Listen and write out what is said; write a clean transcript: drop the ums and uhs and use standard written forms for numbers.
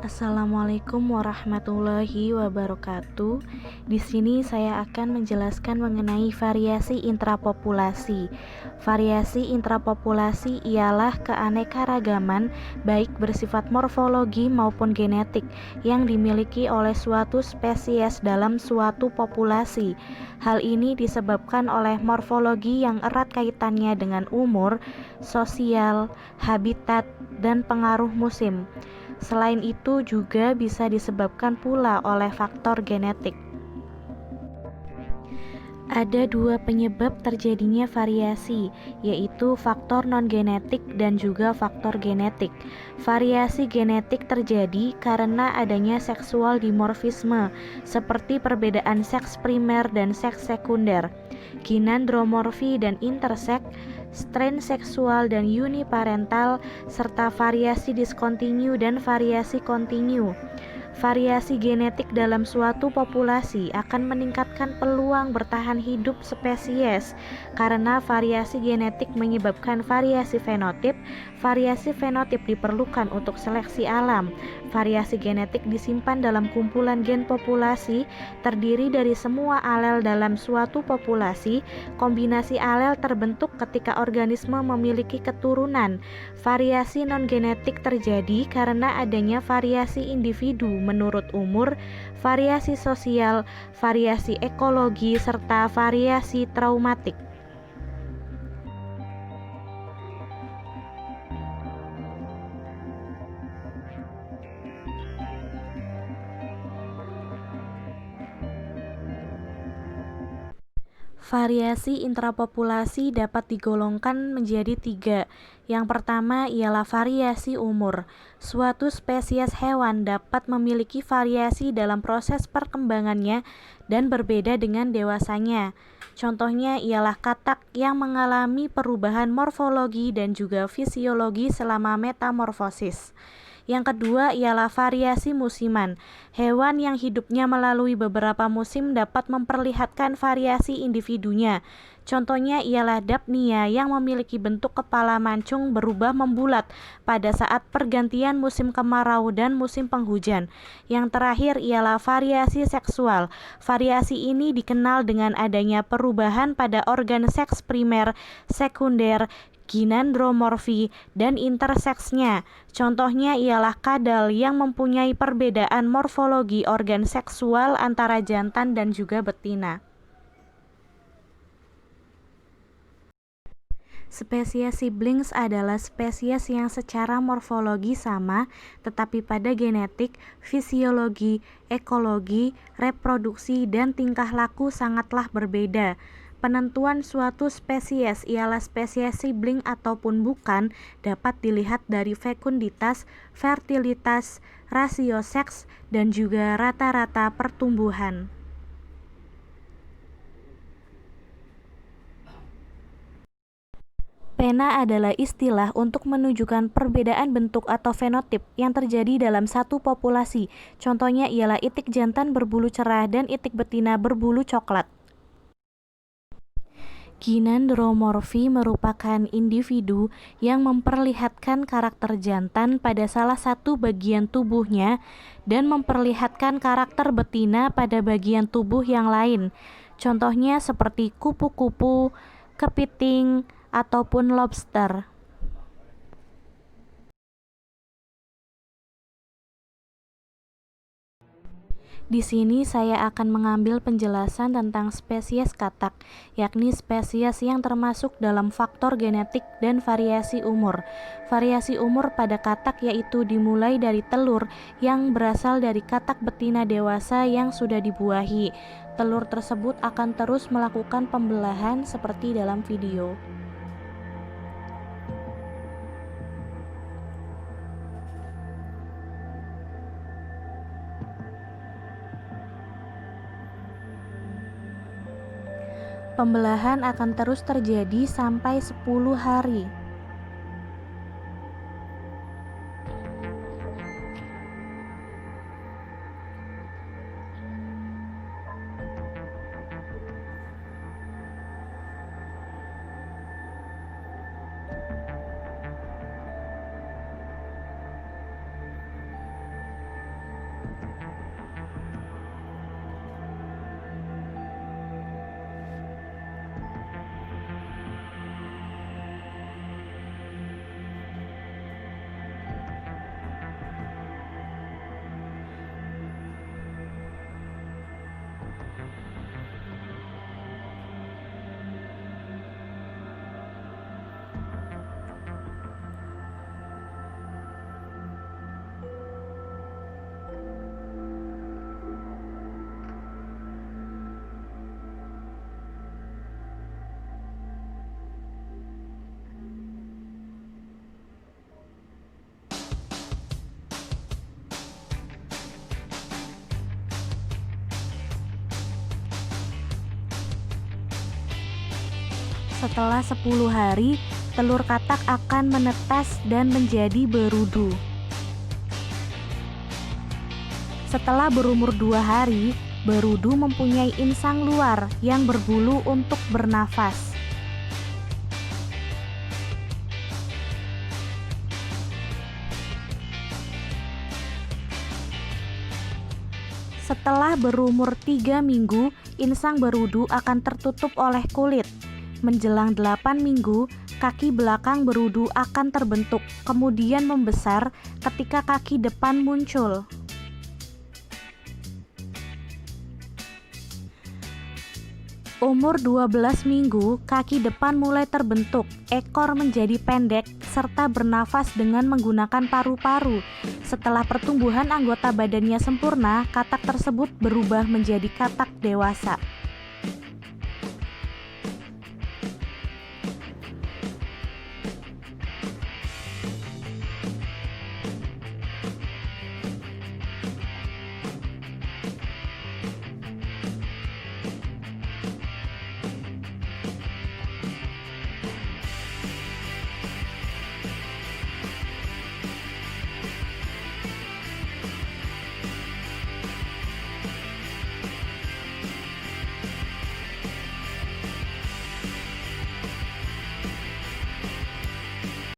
Assalamualaikum warahmatullahi wabarakatuh. Di sini saya akan menjelaskan mengenai variasi intrapopulasi. Variasi intrapopulasi ialah keanekaragaman baik bersifat morfologi maupun genetik yang dimiliki oleh suatu spesies dalam suatu populasi. Hal ini disebabkan oleh morfologi yang erat kaitannya dengan umur, sosial, habitat, dan pengaruh musim. Selain itu juga bisa disebabkan pula oleh faktor genetik. Ada dua penyebab terjadinya variasi, yaitu faktor non-genetik dan juga faktor genetik. Variasi genetik terjadi karena adanya seksual dimorfisme, seperti perbedaan seks primer dan seks sekunder, ginandromorfi dan interseks, strain seksual dan uniparental, serta variasi diskontinu dan variasi kontinu. Variasi genetik dalam suatu populasi akan meningkatkan peluang bertahan hidup spesies karena variasi genetik menyebabkan variasi fenotip. Variasi fenotip diperlukan untuk seleksi alam. Variasi genetik disimpan dalam kumpulan gen populasi terdiri dari semua alel dalam suatu populasi. Kombinasi alel terbentuk ketika organisme memiliki keturunan. Variasi non-genetik terjadi karena adanya variasi individu menurut umur, variasi sosial, variasi ekologi, serta variasi traumatik. Variasi intrapopulasi dapat digolongkan menjadi tiga. Yang pertama ialah variasi umur. Suatu spesies hewan dapat memiliki variasi dalam proses perkembangannya dan berbeda dengan dewasanya. Contohnya ialah katak yang mengalami perubahan morfologi dan juga fisiologi selama metamorfosis. Yang kedua ialah variasi musiman. Hewan yang hidupnya melalui beberapa musim dapat memperlihatkan variasi individunya. Contohnya ialah Dapnia yang memiliki bentuk kepala mancung berubah membulat pada saat pergantian musim kemarau dan musim penghujan. Yang terakhir ialah variasi seksual. Variasi ini dikenal dengan adanya perubahan pada organ seks primer, sekunder, ginandromorfi, dan interseksnya. Contohnya ialah kadal yang mempunyai perbedaan morfologi organ seksual antara jantan dan juga betina. Spesies siblings adalah spesies yang secara morfologi sama, tetapi pada genetik, fisiologi, ekologi, reproduksi, dan tingkah laku sangatlah berbeda. Penentuan suatu spesies ialah spesies sibling ataupun bukan dapat dilihat dari fekunditas, fertilitas, rasio seks, dan juga rata-rata pertumbuhan. Pena adalah istilah untuk menunjukkan perbedaan bentuk atau fenotip yang terjadi dalam satu populasi. Contohnya ialah itik jantan berbulu cerah dan itik betina berbulu coklat. Ginandromorfi merupakan individu yang memperlihatkan karakter jantan pada salah satu bagian tubuhnya dan memperlihatkan karakter betina pada bagian tubuh yang lain. Contohnya seperti kupu-kupu, kepiting, ataupun lobster. Di sini saya akan mengambil penjelasan tentang spesies katak, yakni spesies yang termasuk dalam faktor genetik dan variasi umur. Variasi umur pada katak yaitu dimulai dari telur yang berasal dari katak betina dewasa yang sudah dibuahi. Telur tersebut akan terus melakukan pembelahan seperti dalam video. Pembelahan akan terus terjadi sampai 10 hari. setelah 10 hari, telur katak akan menetas dan menjadi berudu. Setelah berumur 2 hari, berudu mempunyai insang luar yang berbulu untuk bernafas. Setelah berumur 3 minggu, insang berudu akan tertutup oleh kulit. Menjelang 8 minggu, kaki belakang berudu akan terbentuk, kemudian membesar ketika kaki depan muncul. Umur 12 minggu, kaki depan mulai terbentuk, ekor menjadi pendek, serta bernafas dengan menggunakan paru-paru. Setelah pertumbuhan anggota badannya sempurna, katak tersebut berubah menjadi katak dewasa.